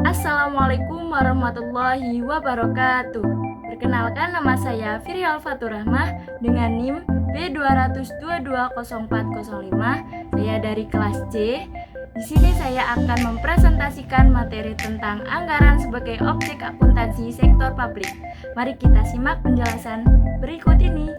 Assalamualaikum warahmatullahi wabarakatuh. Perkenalkan, nama saya Firi Alfatur Rahmah dengan NIM B2220405. Saya dari kelas C. Di sini saya akan mempresentasikan materi tentang anggaran sebagai objek akuntansi sektor publik. Mari kita simak penjelasan berikut ini.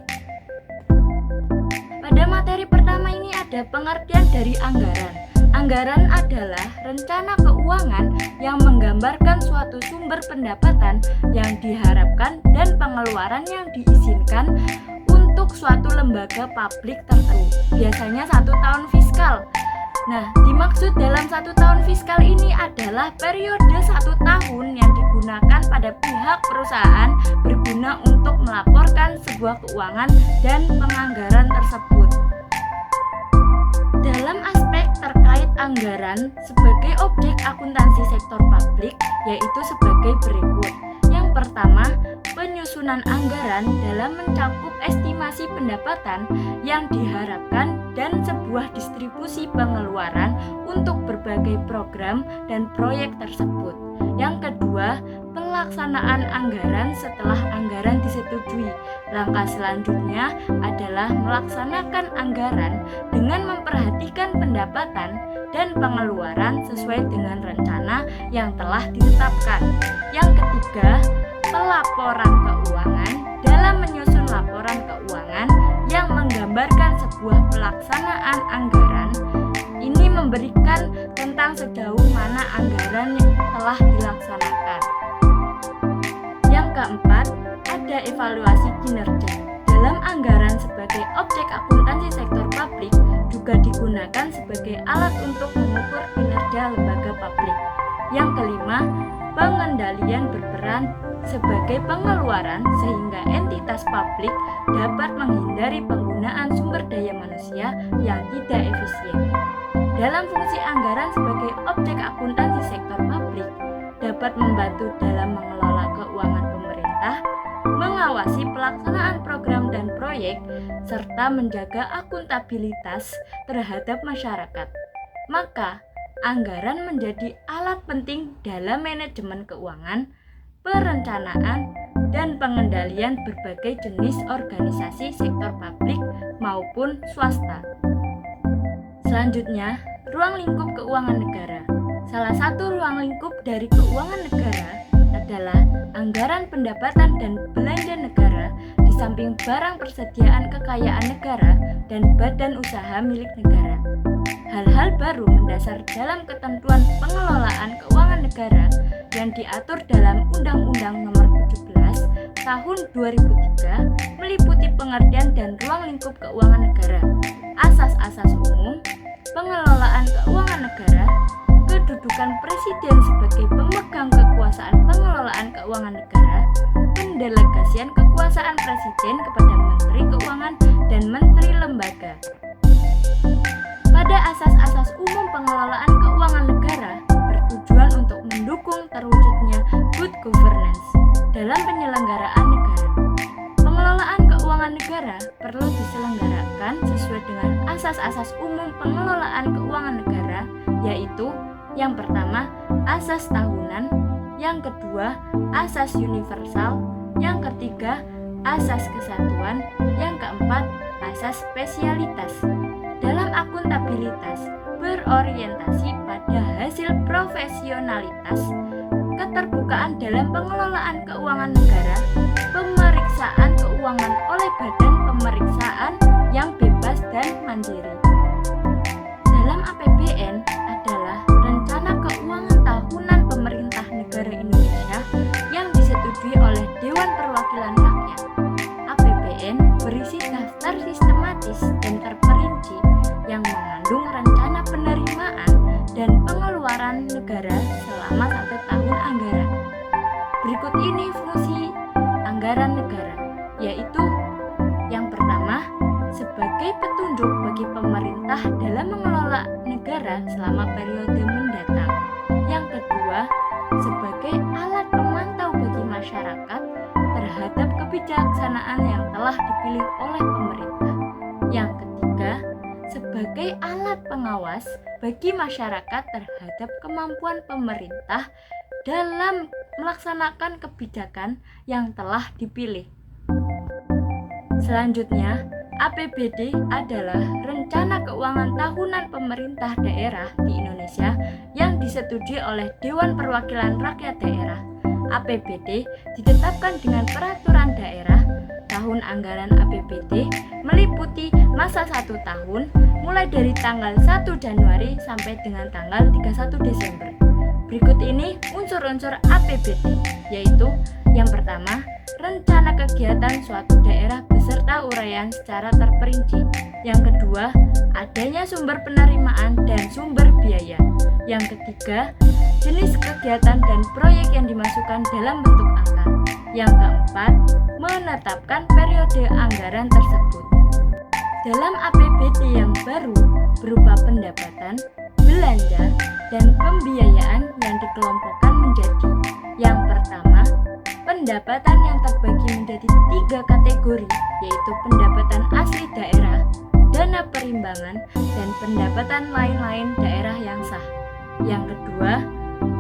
Pada materi pertama ini ada pengertian dari anggaran. Anggaran adalah rencana keuangan yang menggambarkan suatu sumber pendapatan yang diharapkan dan pengeluaran yang diizinkan untuk suatu lembaga publik tertentu, biasanya 1 tahun fiskal. Nah, dimaksud dalam 1 tahun fiskal ini adalah periode 1 tahun yang digunakan pada pihak perusahaan berguna untuk melaporkan sebuah keuangan dan penganggaran tersebut. Dalam aspek terkait anggaran sebagai objek akuntansi sektor publik, yaitu sebagai berikut. Yang pertama, penyusunan anggaran dalam mencakup estimasi pendapatan yang diharapkan dan sebuah distribusi pengeluaran untuk berbagai program dan proyek tersebut. Yang kedua, pelaksanaan anggaran setelah anggaran disetujui. Langkah selanjutnya adalah melaksanakan anggaran dengan memperhatikan pendapatan dan pengeluaran sesuai dengan rencana yang telah ditetapkan. Yang ketiga, pelaporan keuangan dalam menyusun laporan keuangan yang menggambarkan sebuah pelaksanaan anggaran. Ini memberikan tentang sejauh mana anggaran telah dilaksanakan. Yang keempat, ada evaluasi kinerja. Dalam anggaran sebagai objek akuntansi sektor publik juga digunakan sebagai alat untuk mengukur kinerja lembaga publik. Yang kelima, pengendalian berperan sebagai pengeluaran sehingga entitas publik dapat menghindari penggunaan sumber daya manusia yang tidak efisien. Dalam fungsi anggaran sebagai objek akuntansi sektor publik dapat membantu dalam mengelola keuangan pemerintah, mengawasi pelaksanaan program dan proyek, serta menjaga akuntabilitas terhadap masyarakat. Maka, anggaran menjadi alat penting dalam manajemen keuangan, perencanaan, dan pengendalian berbagai jenis organisasi sektor publik maupun swasta. Selanjutnya, ruang lingkup keuangan negara. Salah satu ruang lingkup dari keuangan negara adalah anggaran pendapatan dan belanja negara, di samping barang persediaan kekayaan negara dan badan usaha milik negara. Hal-hal baru mendasar dalam ketentuan pengelolaan keuangan negara yang diatur dalam Undang-Undang Nomor 17 Tahun 2003 meliputi pengertian dan ruang lingkup keuangan negara, asas-asas umum, pengelolaan keuangan negara, kedudukan presiden sebagai pemegang kekuasaan pengelolaan keuangan negara, pendelegasian kekuasaan presiden kepada Menteri Keuangan dan Menteri Lembaga. Pada asas-asas umum pengelolaan keuangan negara bertujuan untuk mendukung terwujudnya good governance dalam penyelenggaraan negara. Pengelolaan keuangan negara perlu diselenggarakan sesuai dengan asas-asas umum pengelolaan keuangan negara, yaitu yang pertama, asas tahunan, yang kedua, asas universal, yang ketiga, asas kesatuan, yang keempat, asas spesialitas. Dalam akuntabilitas berorientasi pada hasil profesionalitas, keterbukaan dalam pengelolaan keuangan negara, pemeriksaan keuangan oleh badan pemeriksaan yang bebas dan mandiri. Dalam APBN adalah rencana keuangan tahunan pemerintah negara Indonesia yang disetujui oleh Dewan Perwakilan Rakyat. APBN berisi daftar sistematis dan terperinci yang mengandung rencana penerimaan dan pengeluaran negara selama 1 tahun anggaran. Berikut ini fungsi anggaran negara, yaitu yang pertama, sebagai petunjuk bagi pemerintah dalam mengelola negara selama periode mendatang. Yang kedua, sebagai alat pemantau bagi masyarakat terhadap kebijaksanaan yang telah dipilih oleh pemerintah. Yang ketiga, sebagai alat pengawas bagi masyarakat terhadap kemampuan pemerintah dalam melaksanakan kebijakan yang telah dipilih. Selanjutnya, APBD adalah rencana keuangan tahunan pemerintah daerah di Indonesia yang disetujui oleh Dewan Perwakilan Rakyat Daerah. APBD ditetapkan dengan peraturan daerah. Tahun anggaran APBD meliputi masa 1 tahun mulai dari tanggal 1 Januari sampai dengan tanggal 31 Desember. Berikut ini unsur-unsur APBD, yaitu yang pertama, rencana kegiatan suatu daerah beserta uraian secara terperinci. Yang kedua, adanya sumber penerimaan dan sumber biaya. Yang ketiga, jenis kegiatan dan proyek yang dimasukkan dalam bentuk angka. Yang keempat, menetapkan periode anggaran tersebut. Dalam APBD yang baru berupa pendapatan, belanja, dan pembiayaan yang dikelompokkan menjadi: yang pertama, pendapatan yang terbagi menjadi 3 kategori, yaitu pendapatan asli daerah, dana perimbangan, dan pendapatan lain-lain daerah yang sah. Yang kedua,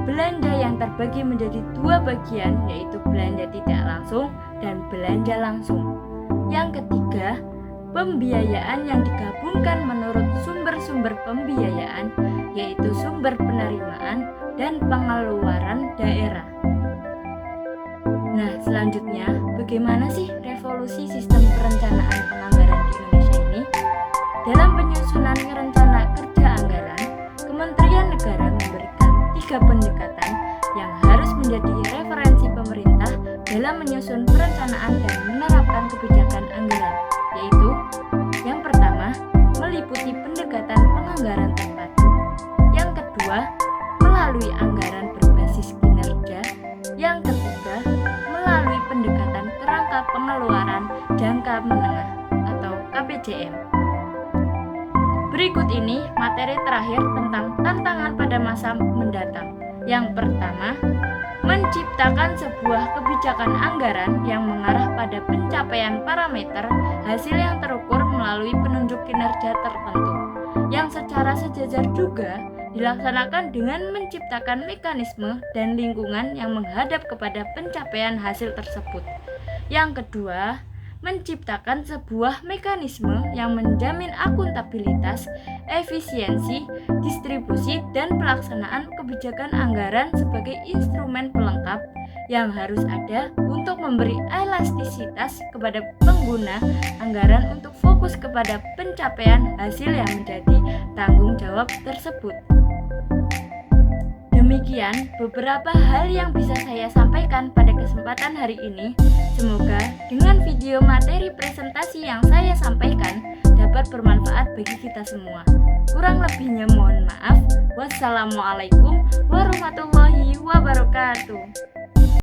belanja yang terbagi menjadi 2 bagian, yaitu belanja tidak langsung dan belanja langsung. Yang ketiga, pembiayaan yang digabungkan menurut sumber-sumber pembiayaan, yaitu sumber penerimaan dan pengeluaran daerah. Nah, selanjutnya, bagaimana sih revolusi sistem perencanaan penganggaran di Indonesia ini? Dalam penyusunan rencana kerja anggaran, Kementerian Negara memberikan 3 pendekatan yang harus menjadi referensi pemerintah dalam menyusun perencanaan dan menerapkan kebijakan anggaran, yaitu yang pertama, meliputi pendekatan penganggaran terpadu. Yang kedua, melalui anggaran berbasis kinerja. Yang ketiga, melalui pendekatan kerangka pengeluaran jangka menengah atau KPJM. Berikut ini materi terakhir tentang tantangan pada masa mendatang. Yang pertama, menciptakan sebuah kebijakan anggaran yang mengarah pada pencapaian parameter hasil yang terukur melalui penunjuk kinerja tertentu, yang secara sejajar juga dilaksanakan dengan menciptakan mekanisme dan lingkungan yang menghadap kepada pencapaian hasil tersebut. Yang kedua, menciptakan sebuah mekanisme yang menjamin akuntabilitas, efisiensi, distribusi, dan pelaksanaan kebijakan anggaran sebagai instrumen pelengkap yang harus ada untuk memberi elastisitas kepada pengguna anggaran untuk fokus kepada pencapaian hasil yang menjadi tanggung jawab tersebut. Demikian beberapa hal yang bisa saya sampaikan pada kesempatan hari ini. Semoga dengan video materi presentasi yang saya sampaikan dapat bermanfaat bagi kita semua. Kurang lebihnya mohon maaf. Wassalamualaikum warahmatullahi wabarakatuh.